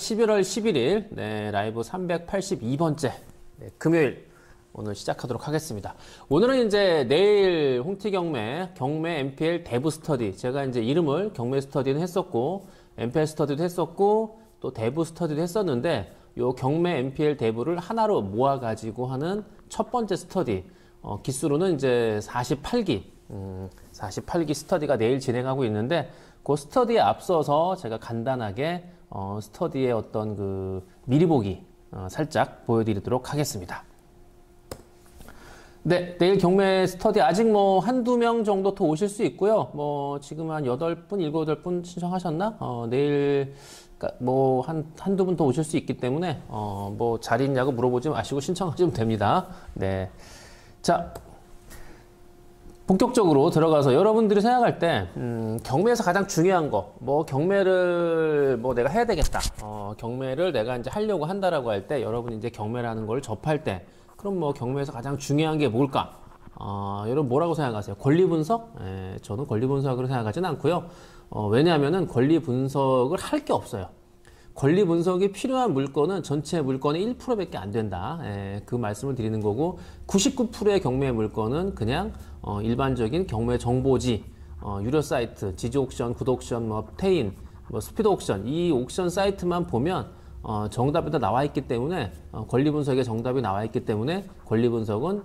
11월 11일 라이브 382번째 금요일 오늘 시작하도록 하겠습니다. 오늘은 이제 내일 홍티 경매 MPL 대부 스터디, 제가 이제 이름을 경매 스터디는 했었고 MPL 스터디도 했었고 또 대부 스터디도 했었는데, 요 경매 MPL 대부를 하나로 모아 가지고 하는 첫 번째 스터디, 기수로는 이제 48기 스터디가 내일 진행하고 있는데, 그 스터디에 앞서서 제가 간단하게 스터디의 어떤 그 미리 보기 살짝 보여드리도록 하겠습니다. 네, 내일 경매 스터디 아직 뭐 한두 명 정도 더 오실 수 있고요. 뭐 지금 한 8분, 7분 신청하셨나? 내일 뭐 한두 분 더 오실 수 있기 때문에 뭐 자리 있냐고 물어보지 마시고 신청하시면 됩니다. 네. 자, 본격적으로 들어가서 여러분들이 생각할 때 경매에서 가장 중요한 거, 뭐 경매를 뭐 내가 해야 되겠다, 경매를 내가 이제 하려고 한다라고 할 때, 여러분이 이제 경매라는 걸 접할 때, 그럼 뭐 경매에서 가장 중요한 게 뭘까? 여러분 뭐라고 생각하세요? 권리 분석? 저는 권리 분석으로 생각하지는 않고요. 왜냐하면은 권리 분석을 할 게 없어요. 권리 분석이 필요한 물건은 전체 물건의 1%밖에 안 된다. 그 말씀을 드리는 거고, 99%의 경매 물건은 그냥 일반적인 경매 정보지, 유료 사이트, 지지 옥션, 구독 옥션, 뭐 테인, 뭐 스피드 옥션, 이 옥션 사이트만 보면 정답이 다 나와 있기 때문에, 권리 분석의 정답이 나와 있기 때문에 권리 분석은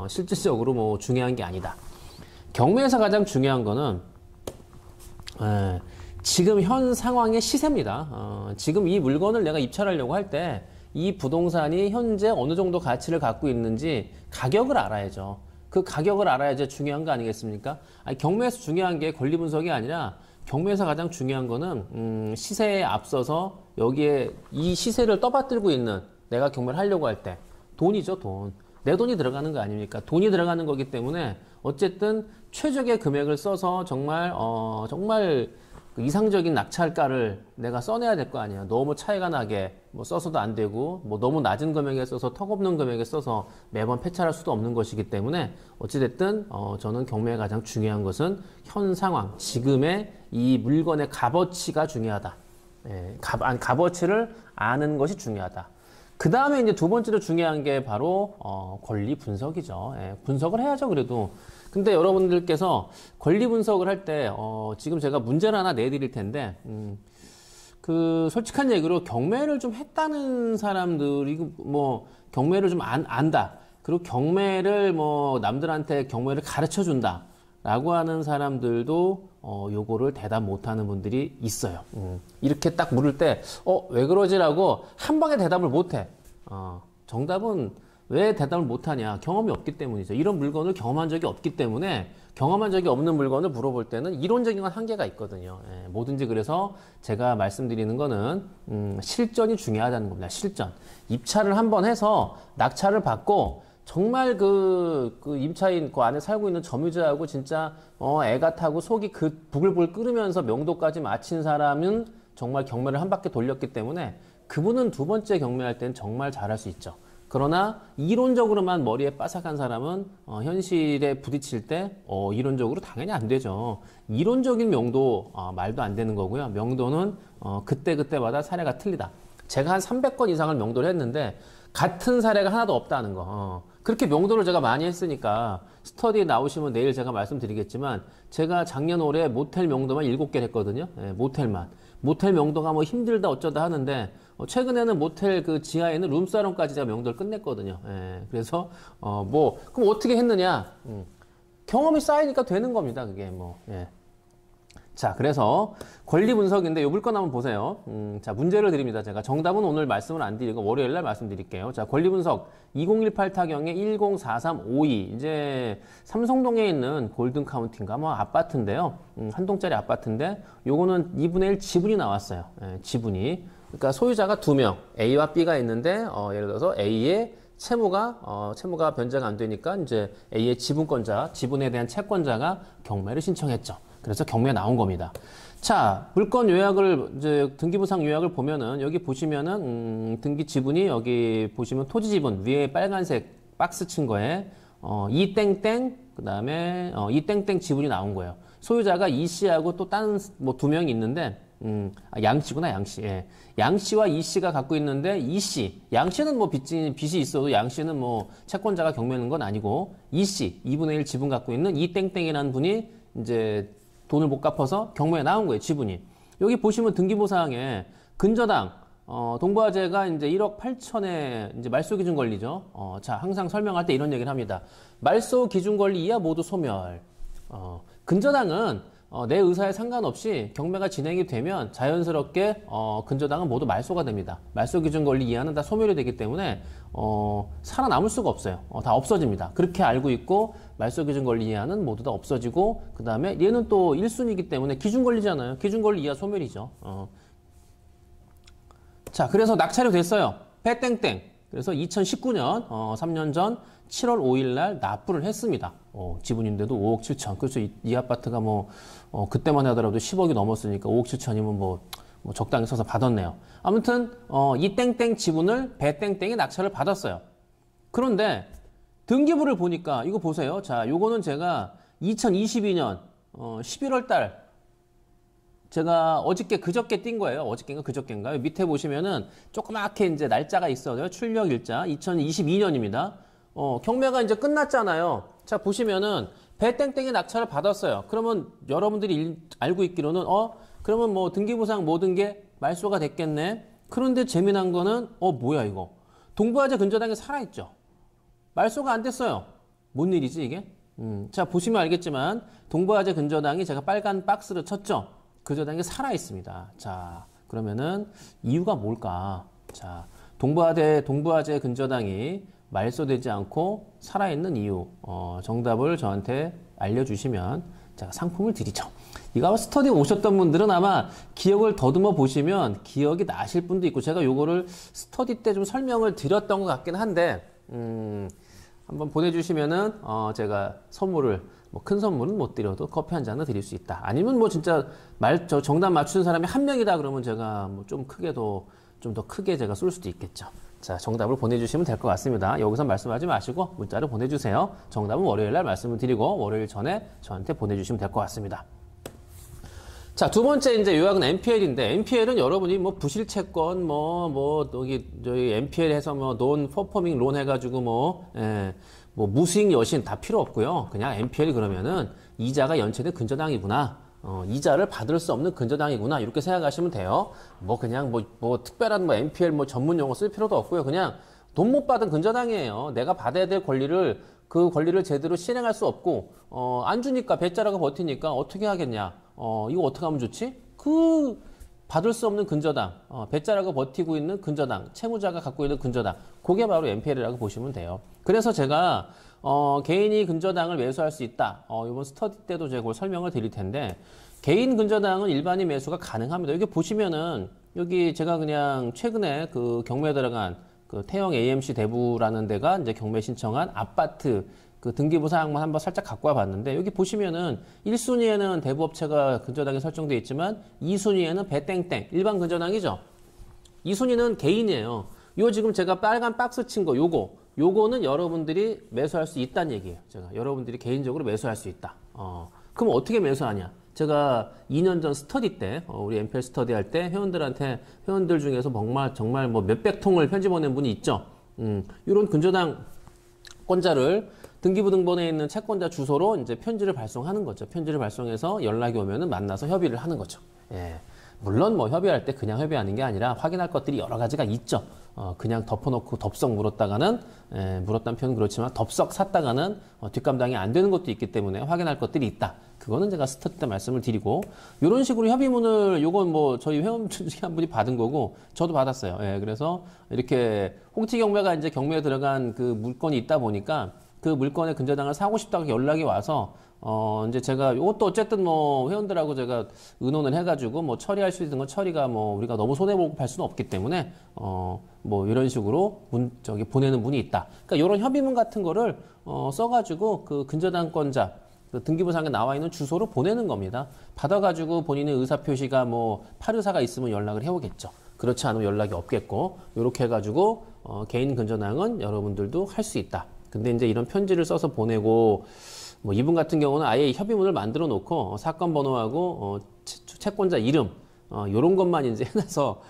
실질적으로 뭐 중요한 게 아니다. 경매에서 가장 중요한 거는 지금 현 상황의 시세입니다. 지금 이 물건을 내가 입찰하려고 할 때 이 부동산이 현재 어느 정도 가치를 갖고 있는지 가격을 알아야죠. 그 가격을 알아야지 중요한 거 아니겠습니까? 아니, 경매에서 중요한 게 권리 분석이 아니라, 경매에서 가장 중요한 거는 시세에 앞서서 여기에 이 시세를 떠받들고 있는, 내가 경매를 하려고 할 때 돈이죠, 돈. 내 돈이 들어가는 거 아닙니까? 돈이 들어가는 거기 때문에 어쨌든 최적의 금액을 써서 정말 그 이상적인 낙찰가를 내가 써내야 될 거 아니야. 너무 차이가 나게 뭐 써서도 안 되고, 뭐 너무 낮은 금액에 써서 턱없는 금액에 써서 매번 폐차할 수도 없는 것이기 때문에, 어찌됐든 저는 경매에 가장 중요한 것은 현 상황, 지금의 이 물건의 값어치가 중요하다. 값어치를 아는 것이 중요하다. 그 다음에 이제 두 번째로 중요한 게 바로 권리 분석이죠. 분석을 해야죠, 그래도. 근데 여러분들께서 권리 분석을 할 때 지금 제가 문제를 하나 내드릴 텐데, 그 솔직한 얘기로 경매를 좀 했다는 사람들이 뭐 경매를 좀 안다, 그리고 경매를 뭐 남들한테 경매를 가르쳐 준다 라고 하는 사람들도 요거를 대답 못하는 분들이 있어요. 이렇게 딱 물을 때 왜 그러지라고 한 방에 대답을 못해. 정답은 왜 대답을 못하냐? 경험이 없기 때문이죠. 이런 물건을 경험한 적이 없기 때문에, 경험한 적이 없는 물건을 물어볼 때는 이론적인 건 한계가 있거든요. 뭐든지. 그래서 제가 말씀드리는 거는 실전이 중요하다는 겁니다. 실전. 입찰을 한번 해서 낙찰을 받고, 정말 그 임차인 그 안에 살고 있는 점유자하고 진짜 애가 타고 속이 그 부글부글 끓으면서 명도까지 마친 사람은 정말 경매를 한 바퀴 돌렸기 때문에, 그분은 두 번째 경매할 때는 정말 잘할 수 있죠. 그러나 이론적으로만 머리에 빠삭한 사람은 현실에 부딪힐 때 이론적으로 당연히 안 되죠. 이론적인 명도 말도 안 되는 거고요. 명도는 그때그때마다 사례가 틀리다. 제가 한 300건 이상을 명도를 했는데 같은 사례가 하나도 없다는 거. 그렇게 명도를 제가 많이 했으니까 스터디에 나오시면 내일 제가 말씀드리겠지만, 제가 작년 올해 모텔 명도만 7개를 했거든요. 모텔만. 모텔 명도가 뭐 힘들다 어쩌다 하는데, 최근에는 모텔 그 지하에는 룸사롱까지 제가 명도를 끝냈거든요. 그래서 그럼 어떻게 했느냐? 경험이 쌓이니까 되는 겁니다, 그게 뭐. 자, 그래서 권리 분석인데 요 물건 한번 보세요. 자, 문제를 드립니다. 제가 정답은 오늘 말씀을 안 드리고 월요일날 말씀드릴게요. 자, 권리 분석 2018 타경의 104352. 이제 삼성동에 있는 골든 카운티인가 뭐 아파트인데요. 한 동짜리 아파트인데, 요거는 2분의 1 지분이 나왔어요. 지분이. 그러니까 소유자가 2명, A와 B가 있는데, 예를 들어서 A의 채무가 변제가 안 되니까 이제 A의 지분에 대한 채권자가 경매를 신청했죠. 그래서 경매에 나온 겁니다. 자, 물건 요약을, 이제 등기부상 요약을 보면은, 여기 보시면은 등기 지분이, 여기 보시면 토지 지분 위에 빨간색 박스 친 거에 이땡땡, 그 다음에 이땡땡 지분이 나온 거예요. 소유자가 이씨하고 또 다른 뭐 2명이 있는데, 양씨구나, 양씨. 예. 양씨와 이씨가 갖고 있는데, 이씨. 양씨는 뭐 빚이 있어도 양씨는 뭐 채권자가 경매하는 건 아니고, 이씨, 2분의 1 지분 갖고 있는 이땡땡이라는 분이 이제 돈을 못 갚아서 경매에 나온 거예요, 지분이. 여기 보시면 등기부사항에 근저당, 동부화재가 이제 1억 8천에 이제 말소 기준 권리죠. 자, 항상 설명할 때 이런 얘기를 합니다. 말소 기준 권리 이하 모두 소멸. 근저당은 내 의사에 상관없이 경매가 진행이 되면 자연스럽게 근저당은 모두 말소가 됩니다. 말소 기준 권리 이하는 다 소멸이 되기 때문에 살아남을 수가 없어요. 다 없어집니다. 그렇게 알고 있고 말소 기준 권리 이하는 모두 다 없어지고 그 다음에 얘는 또 1순위이기 때문에 기준 권리잖아요. 기준 권리 이하 소멸이죠. 자, 그래서 낙찰이 됐어요. 배땡땡. 그래서 2019년 3년 전 7월 5일 날 납부를 했습니다. 지분인데도 5억 7천. 그렇죠. 이 아파트가 뭐 그때만 하더라도 10억이 넘었으니까 5억 7천이면 뭐 적당히 써서 받았네요. 아무튼 이 땡땡 지분을 배땡땡이 낙찰을 받았어요. 그런데 등기부를 보니까 이거 보세요. 자, 요거는 제가 2022년 11월 달 제가 그저께 띈 거예요. 어저께인가 그저께인가요? 밑에 보시면은 조그맣게 이제 날짜가 있어요. 출력일자 2022년입니다. 경매가 이제 끝났잖아요. 자, 보시면은 배땡땡이 낙찰을 받았어요. 그러면 여러분들이 알고 있기로는 그러면 뭐 등기부상 모든 게 말소가 됐겠네. 그런데 재미난 거는 뭐야 이거? 동부화재 근저당이 살아있죠. 말소가 안 됐어요. 뭔 일이지 이게? 자, 보시면 알겠지만 동부화재 근저당이 제가 빨간 박스를 쳤죠. 근저당이 살아있습니다. 자, 그러면은 이유가 뭘까? 자, 동부화재 근저당이 말소되지 않고 살아있는 이유, 정답을 저한테 알려주시면 제가 상품을 드리죠. 이거 스터디 오셨던 분들은 아마 기억을 더듬어 보시면 기억이 나실 분도 있고, 제가 요거를 스터디 때 좀 설명을 드렸던 것 같긴 한데, 한번 보내주시면은, 제가 선물을, 뭐 큰 선물은 못 드려도 커피 한 잔은 드릴 수 있다. 아니면 뭐 진짜 정답 맞추는 사람이 한 명이다 그러면 제가 뭐 좀 더 크게 제가 쏠 수도 있겠죠. 자, 정답을 보내주시면 될 것 같습니다. 여기서 말씀하지 마시고 문자를 보내주세요. 정답은 월요일 날 말씀을 드리고 월요일 전에 저한테 보내주시면 될 것 같습니다. 자, 두 번째 이제 요약은 NPL인데, NPL은 여러분이 뭐 부실채권, 저희 NPL 해서 논 퍼포밍 론 해가지고 뭐 무수익 여신 다 필요 없고요. 그냥 NPL 그러면은 이자가 연체된 근저당이구나. 이자를 받을 수 없는 근저당이구나. 이렇게 생각하시면 돼요. 그냥 특별한 NPL 전문 용어 쓸 필요도 없고요. 그냥 돈 못 받은 근저당이에요. 내가 받아야 될 그 권리를 제대로 실행할 수 없고, 안 주니까, 배짜라가 버티니까 어떻게 하겠냐. 이거 어떻게 하면 좋지? 받을 수 없는 근저당, 배짜라가 버티고 있는 근저당, 채무자가 갖고 있는 근저당. 그게 바로 NPL이라고 보시면 돼요. 그래서 제가, 개인이 근저당을 매수할 수 있다. 이번 스터디 때도 제가 그걸 설명을 드릴 텐데, 개인 근저당은 일반인 매수가 가능합니다. 여기 보시면은, 여기 제가 그냥 최근에 그 경매에 들어간 그 태영 AMC 대부라는 데가 이제 경매 신청한 아파트 그 등기부 사항만 한번 살짝 갖고 와 봤는데, 여기 보시면은 1순위에는 대부업체가 근저당이 설정되어 있지만 2순위에는 배땡땡 일반 근저당이죠. 2순위는 개인이에요. 요 지금 제가 빨간 박스 친 거 요거는 여러분들이 매수할 수 있다는 얘기예요. 제가 여러분들이 개인적으로 매수할 수 있다. 그럼 어떻게 매수하냐? 제가 2년 전 스터디 때, 우리 NPL 스터디 할 때 회원들 중에서 정말 뭐 몇백 통을 편지 보낸 분이 있죠. 이런 근저당 권자를 등기부 등본에 있는 채권자 주소로 이제 편지를 발송하는 거죠. 편지를 발송해서 연락이 오면은 만나서 협의를 하는 거죠. 예. 물론 뭐 협의할 때 그냥 협의하는 게 아니라 확인할 것들이 여러 가지가 있죠. 그냥 덮어놓고 덥석 물었다가는, 물었다는 표현은 그렇지만 덥석 샀다가는 뒷감당이 안 되는 것도 있기 때문에 확인할 것들이 있다. 그거는 제가 스터디 때 말씀을 드리고, 이런 식으로 협의문을, 요건 뭐 저희 회원 중에 한 분이 받은 거고, 저도 받았어요. 예, 그래서 이렇게 홍티 경매가 이제 경매에 들어간 그 물건이 있다 보니까 그 물건의 근저당을 사고 싶다고 연락이 와서, 이제 제가 이것도 어쨌든 뭐 회원들하고 제가 의논을 해가지고 뭐 처리할 수 있는 건 처리가 뭐 우리가 너무 손해보고 할 수는 없기 때문에, 뭐 이런 식으로 보내는 분이 있다. 그러니까 이런 협의문 같은 거를, 써가지고 그 근저당권자, 그 등기부상에 나와 있는 주소로 보내는 겁니다. 받아가지고 본인의 의사표시가 뭐 파르사가 있으면 연락을 해오겠죠. 그렇지 않으면 연락이 없겠고, 요렇게 해가지고, 개인 근저당은 여러분들도 할 수 있다. 근데 이제 이런 편지를 써서 보내고, 뭐 이분 같은 경우는 아예 협의문을 만들어 놓고 사건 번호하고 채권자 이름, 요런 것만 이제 해놔서,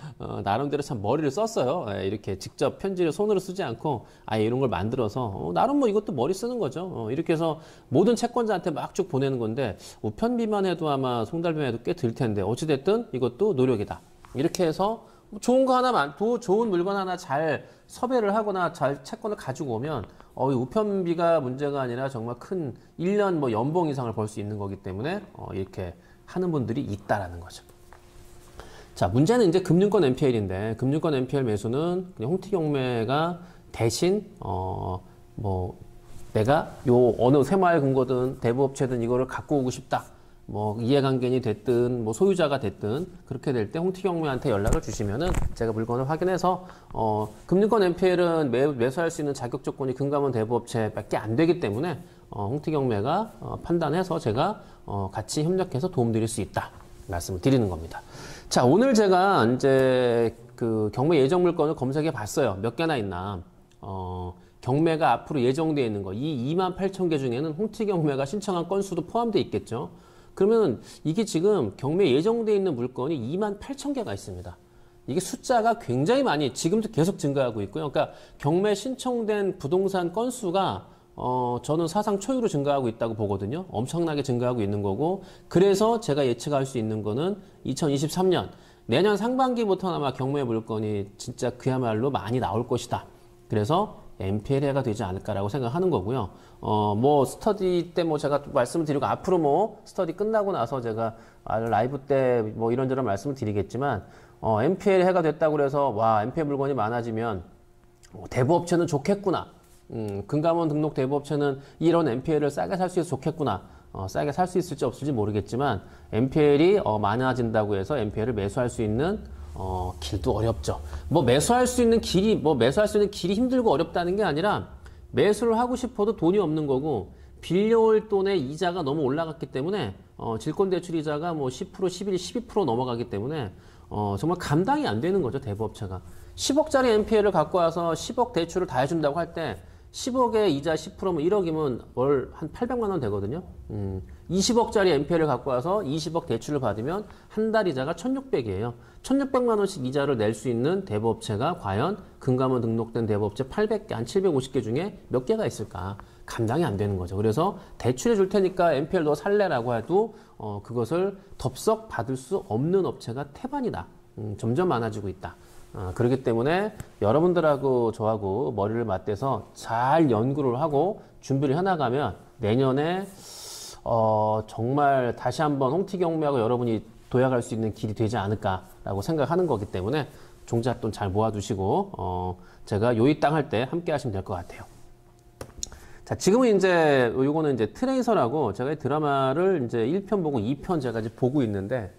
나름대로 참 머리를 썼어요. 예, 이렇게 직접 편지를 손으로 쓰지 않고, 아예 이런 걸 만들어서, 나름 뭐 이것도 머리 쓰는 거죠. 이렇게 해서 모든 채권자한테 막 쭉 보내는 건데, 우편비만 해도 아마 송달비만 해도 꽤 들 텐데, 어찌됐든 이것도 노력이다. 이렇게 해서, 좋은 거 하나만, 좋은 물건 하나 잘 섭외를 하거나 잘 채권을 가지고 오면, 이 우편비가 문제가 아니라 정말 큰 1년 뭐 연봉 이상을 벌 수 있는 거기 때문에, 이렇게 하는 분들이 있다라는 거죠. 자, 문제는 이제 금융권 NPL인데, 금융권 NPL 매수는 그냥 홍티경매가 대신, 내가 어느 새마을 금고든 대부업체든 이거를 갖고 오고 싶다. 뭐 이해관계인이 됐든 뭐 소유자가 됐든 그렇게 될 때 홍티경매한테 연락을 주시면은 제가 물건을 확인해서 금융권 NPL은 매수할 수 있는 자격 조건이 금감원 대부업체밖에 안 되기 때문에 홍티경매가 판단해서 제가 같이 협력해서 도움드릴 수 있다 말씀을 드리는 겁니다. 자, 오늘 제가 이제 그 경매 예정 물건을 검색해 봤어요. 몇 개나 있나. 경매가 앞으로 예정되어 있는 거, 이 28,000개 중에는 홍티경매가 신청한 건수도 포함되어 있겠죠. 그러면 이게 지금 경매 예정되어 있는 물건이 28,000개가 있습니다. 이게 숫자가 굉장히 많이 지금도 계속 증가하고 있고요. 그러니까 경매 신청된 부동산 건수가 저는 사상 초유로 증가하고 있다고 보거든요. 엄청나게 증가하고 있는 거고, 그래서 제가 예측할 수 있는 거는 2023년 내년 상반기부터 아마 경매 물건이 진짜 그야말로 많이 나올 것이다. 그래서 NPL해가 되지 않을까라고 생각하는 거고요. 뭐 스터디 때 뭐 제가 말씀을 드리고, 앞으로 뭐 스터디 끝나고 나서 제가 라이브 때 뭐 이런저런 말씀을 드리겠지만, NPL해가 됐다고 그래서 와, NPL 물건이 많아지면 대부업체는 좋겠구나. 금감원 등록 대부업체는 이런 NPL을 싸게 살 수 있어서 좋겠구나. 싸게 살 수 있을지 없을지 모르겠지만, NPL이 많아진다고 해서 NPL을 매수할 수 있는 길도 어렵죠. 매수할 수 있는 길이 힘들고 어렵다는 게 아니라, 매수를 하고 싶어도 돈이 없는 거고, 빌려올 돈의 이자가 너무 올라갔기 때문에, 질권대출 이자가 10%, 11, 12% 넘어가기 때문에, 정말 감당이 안 되는 거죠, 대부업체가. 10억짜리 NPL을 갖고 와서 10억 대출을 다 해준다고 할 때, 10억에 이자 10%면 1억이면 월 한 800만 원 되거든요. 20억짜리 NPL을 갖고 와서 20억 대출을 받으면 한 달 이자가 1,600이에요. 1,600만 원씩 이자를 낼 수 있는 대부업체가 과연 금감원 등록된 대부업체 800개, 한 750개 중에 몇 개가 있을까? 감당이 안 되는 거죠. 그래서 대출해 줄 테니까 NPL 너 살래라고 해도 그것을 덥석 받을 수 없는 업체가 태반이다. 점점 많아지고 있다. 그렇기 때문에 여러분들하고 저하고 머리를 맞대서 잘 연구를 하고 준비를 해나가면 내년에 정말 다시 한번 홍티경매하고 여러분이 도약할 수 있는 길이 되지 않을까라고 생각하는 거기 때문에 종잣돈 잘 모아두시고 제가 요이 땅 할 때 함께 하시면 될 것 같아요. 자, 지금은 이제 요거는 이제 트레이서라고 제가 이 드라마를 이제 1편 보고 2편 제가 이제 보고 있는데,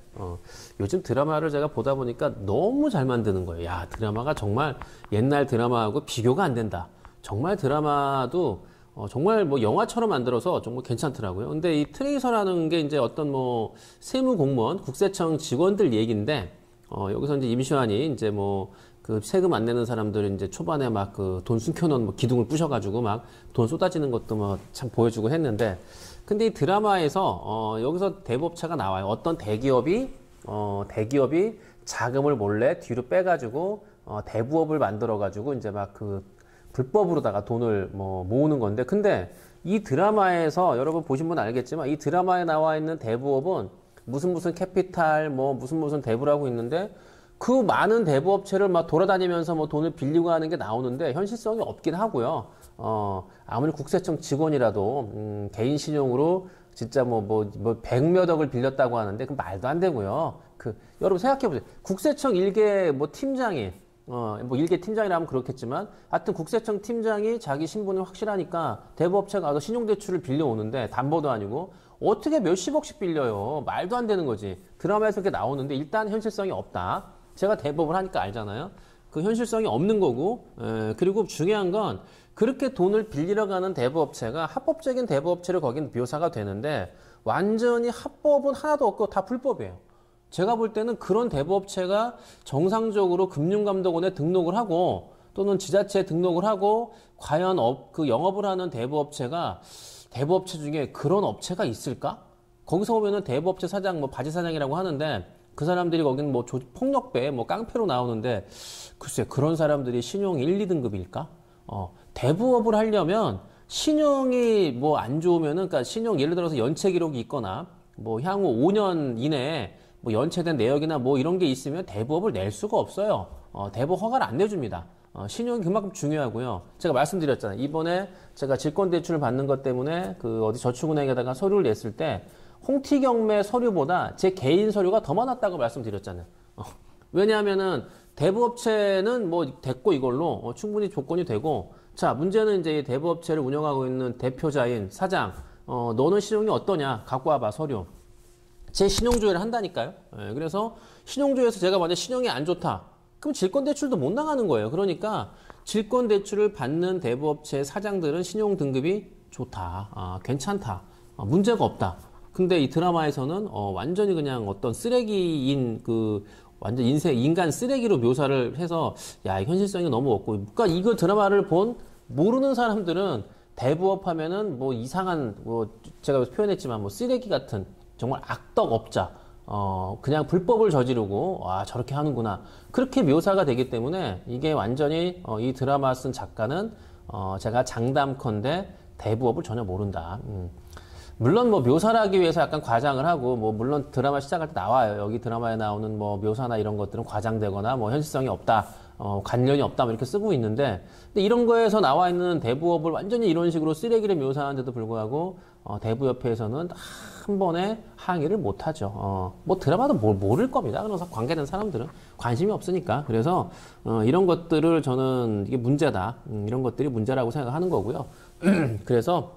요즘 드라마를 제가 보다 보니까 너무 잘 만드는 거예요. 야, 드라마가 정말 옛날 드라마하고 비교가 안 된다. 정말 드라마도 정말 영화처럼 만들어서 정말 괜찮더라고요. 근데 이 트레이서라는 게 이제 어떤 세무 공무원, 국세청 직원들 얘기인데, 여기서 이제 임시완이 이제 그 세금 안 내는 사람들 이제 초반에 막 그 돈 숨겨놓은 기둥을 부셔가지고 막 돈 쏟아지는 것도 참 보여주고 했는데, 근데 이 드라마에서 여기서 대부업체가 나와요. 어떤 대기업이 자금을 몰래 뒤로 빼가지고 대부업을 만들어가지고 이제 막 그 불법으로다가 돈을 모으는 건데, 근데 이 드라마에서 여러분 보신 분 알겠지만 이 드라마에 나와 있는 대부업은 무슨 캐피탈 무슨 대부라고 있는데, 그 많은 대부업체를 막 돌아다니면서 돈을 빌리고 하는 게 나오는데 현실성이 없긴 하고요. 아무리 국세청 직원이라도 개인 신용으로 진짜 100몇억을 빌렸다고 하는데 그 말도 안 되고요. 여러분 생각해 보세요. 국세청 일개 팀장이 일개 팀장이라면 그렇겠지만, 하여튼 국세청 팀장이 자기 신분이 확실하니까 대부업체가 가서 신용대출을 빌려오는데, 담보도 아니고 어떻게 몇십억씩 빌려요. 말도 안 되는 거지. 드라마에서 그렇게 나오는데 일단 현실성이 없다. 제가 대법을 하니까 알잖아요. 그 현실성이 없는 거고, 그리고 중요한 건 그렇게 돈을 빌리러 가는 대부업체가 합법적인 대부업체를 거긴 묘사가 되는데, 완전히 합법은 하나도 없고 다 불법이에요. 제가 볼 때는 그런 대부업체가 정상적으로 금융감독원에 등록을 하고 또는 지자체에 등록을 하고 과연 그 영업을 하는 대부업체 중에 그런 업체가 있을까? 거기서 보면은 대부업체 사장 바지 사장이라고 하는데, 그 사람들이 거기는 뭐 폭력배, 뭐 깡패로 나오는데 글쎄 그런 사람들이 신용 1, 2등급일까? 대부업을 하려면 신용이 뭐 안 좋으면은 그러니까 신용 예를 들어서 연체 기록이 있거나 뭐 향후 5년 이내에 뭐 연체된 내역이나 뭐 이런 게 있으면 대부업을 낼 수가 없어요. 대부업 허가를 안 내줍니다. 신용이 그만큼 중요하고요. 제가 말씀드렸잖아요. 이번에 제가 질권대출을 받는 것 때문에 그 어디 저축은행에다가 서류를 냈을 때 홍티경매 서류보다 제 개인 서류가 더 많았다고 말씀드렸잖아요. 왜냐하면은 대부업체는 뭐 됐고 이걸로 충분히 조건이 되고 자 문제는 이제 이 대부업체를 운영하고 있는 대표자인 사장 너는 신용이 어떠냐 갖고 와봐 서류 제 신용조회를 한다니까요. 예, 그래서 신용조회에서 제가 만약 신용이 안 좋다 그럼 질권대출도 못 나가는 거예요. 그러니까 질권대출을 받는 대부업체 사장들은 신용 등급이 좋다 괜찮다 문제가 없다. 근데 이 드라마에서는 완전히 그냥 어떤 쓰레기인 그 완전 인간 쓰레기로 묘사를 해서 야 현실성이 너무 없고 그러니까 이거 드라마를 본 모르는 사람들은 대부업 하면은 뭐 이상한 뭐 제가 표현했지만 뭐 쓰레기 같은 정말 악덕업자 그냥 불법을 저지르고 와 저렇게 하는구나 그렇게 묘사가 되기 때문에 이게 완전히 이 드라마 쓴 작가는 제가 장담컨대 대부업을 전혀 모른다. 물론 뭐 묘사를 하기 위해서 약간 과장을 하고 뭐 물론 드라마 시작할 때 나와요. 여기 드라마에 나오는 뭐 묘사나 이런 것들은 과장되거나 뭐 현실성이 없다, 관련이 없다 뭐 이렇게 쓰고 있는데 근데 이런 거에서 나와 있는 대부업을 완전히 이런 식으로 쓰레기를 묘사하는데도 불구하고 대부협회에서는 한 번에 항의를 못 하죠. 뭐 드라마도 모를 겁니다. 그래서 관계된 사람들은 관심이 없으니까 그래서 이런 것들을 저는 이게 문제다. 이런 것들이 문제라고 생각하는 거고요. 그래서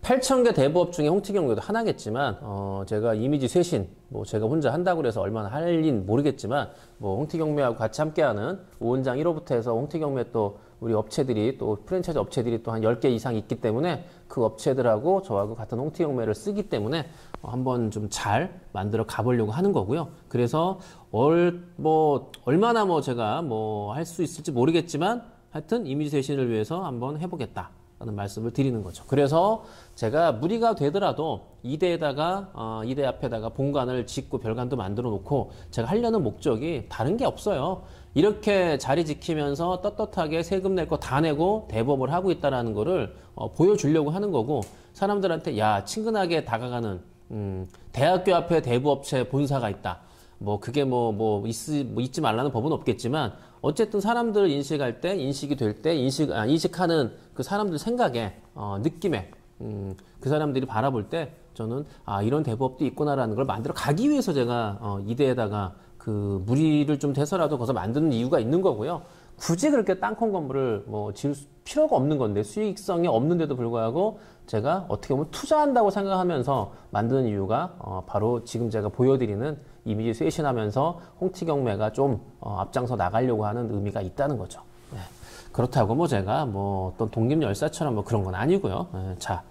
8,000개 대부업 중에 홍티경매도 하나겠지만 제가 이미지 쇄신 뭐 제가 혼자 한다고 그래서 얼마나 할진 모르겠지만 뭐 홍티경매하고 같이 함께하는 오은장 1호부터 해서 홍티경매 또 우리 업체들이 또 프랜차이즈 업체들이 또 한 10개 이상 있기 때문에 그 업체들하고 저하고 같은 홍티경매를 쓰기 때문에 한번 좀 잘 만들어 가보려고 하는 거고요. 그래서 얼마나 뭐 제가 뭐 할 수 있을지 모르겠지만 하여튼 이미지 쇄신을 위해서 한번 해보겠다. 라는 말씀을 드리는 거죠. 그래서 제가 무리가 되더라도 이대 앞에다가 본관을 짓고 별관도 만들어 놓고 제가 하려는 목적이 다른 게 없어요. 이렇게 자리 지키면서 떳떳하게 세금 낼 거 다 내고 대부업을 하고 있다는 거를 보여주려고 하는 거고 사람들한테 야 친근하게 다가가는 대학교 앞에 대부업체 본사가 있다. 뭐 그게 있지 말라는 법은 없겠지만 어쨌든 사람들을 인식할 때 인식이 될 때 인식하는 그 사람들 생각에 느낌에 그 사람들이 바라볼 때 저는 이런 대부업도 있구나라는 걸 만들어 가기 위해서 제가 이대에다가 그 무리를 좀 돼서라도 거기서 만드는 이유가 있는 거고요. 굳이 그렇게 땅콩 건물을 뭐 지을 필요가 없는 건데 수익성이 없는데도 불구하고 제가 어떻게 보면 투자한다고 생각하면서 만드는 이유가 바로 지금 제가 보여드리는 이미지 쇄신하면서 홍티경매가 좀 앞장서 나가려고 하는 의미가 있다는 거죠. 네. 그렇다고 뭐 제가 뭐 어떤 독립열사처럼 뭐 그런 건 아니고요. 네. 자,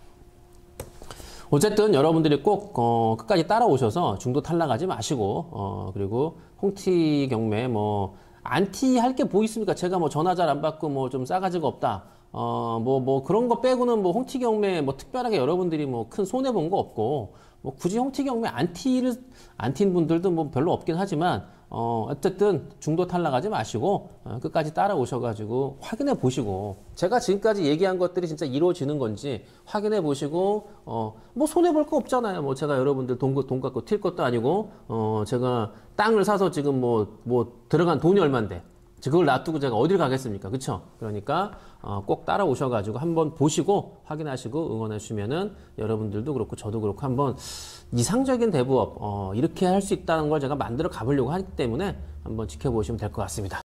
어쨌든 여러분들이 꼭 끝까지 따라오셔서 중도 탈락하지 마시고 그리고 홍티경매 뭐 안티 할 게 뭐 있습니까? 제가 뭐 전화 잘 안 받고 뭐 좀 싸가지가 없다. 그런 거 빼고는 뭐 홍티경매 뭐 특별하게 여러분들이 뭐 큰 손해 본 거 없고 뭐 굳이 홍티경매 안티인 분들도 뭐 별로 없긴 하지만 어쨌든 중도 탈락하지 마시고 끝까지 따라오셔가지고 확인해 보시고 제가 지금까지 얘기한 것들이 진짜 이루어지는 건지 확인해 보시고 뭐 손해 볼 거 없잖아요. 뭐 제가 여러분들 돈 갖고 튈 것도 아니고 제가 땅을 사서 지금 뭐 들어간 돈이 얼만데 그걸 놔두고 제가 어딜 가겠습니까? 그쵸? 그러니까, 꼭 따라오셔가지고 한번 보시고 확인하시고 응원해 주시면은 여러분들도 그렇고 저도 그렇고 한번 이상적인 대부업, 이렇게 할 수 있다는 걸 제가 만들어 가보려고 하기 때문에 한번 지켜보시면 될 것 같습니다.